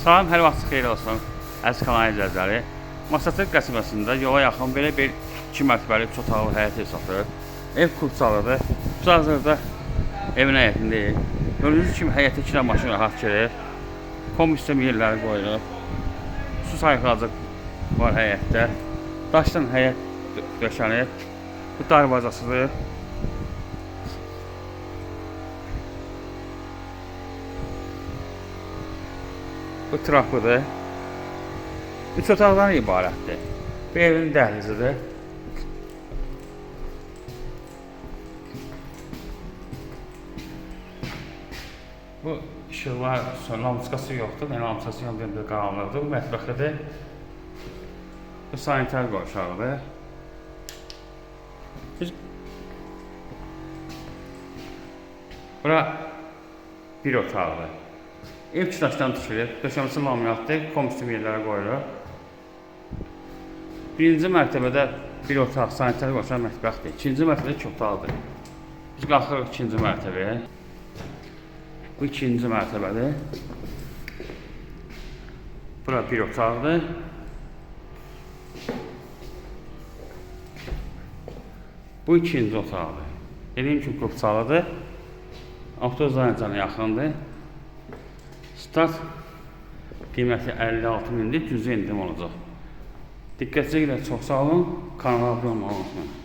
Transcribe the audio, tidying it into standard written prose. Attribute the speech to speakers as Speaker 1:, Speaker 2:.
Speaker 1: Salam, hər vaxt xeyir olsun. Əziz kanal izləyiciləri. Massaçıq qəsəbəsində yola yaxın belə bir 2 mərtəbəli 3 otaqlı həyət ev satılır. Ev kursalıdır. Biz hazırda evin həyətindəyik. Gördüyünüz kimi həyətə 2 dənə maşın rahat gelir. Komisyon yerləri qoyulub. Su sayğacıq var həyətdə. Daşdan həyət döşənir. Bu darvazasıdır. Bu trapıdır. 3 otaqdan ibarətdir. Bu evin dəhlizidir. Bu işıqlar lampoçkası yoxdur. Yəni lampoçkası yanında qaranlıqdır. Bu mətbəxidir. Bu sanitar qovşağıdır. Bura bir otaqdır. Ev daşdan tikilib, döşəməsi laminatdır, komisyon yerləri qoyulur. Birinci mərtəbədə bir otaq, sanitar qovşaq mətbəxdir. İkinci mərtəbədə 2 otaqdır. Biz qalxırıq ikinci mərtəbəyə. Bu ikinci mərtəbədir. Bura bir otaqdır. Bu ikinci otaqdır. Dediyim kimi qupçalıdır. Avtozdan cana yaxındır. Start qiyməti 56 mindir, cüzi endim olacaq. Diqqətcə görə çox sağ olun, kanala abunə olmayı unutmayın.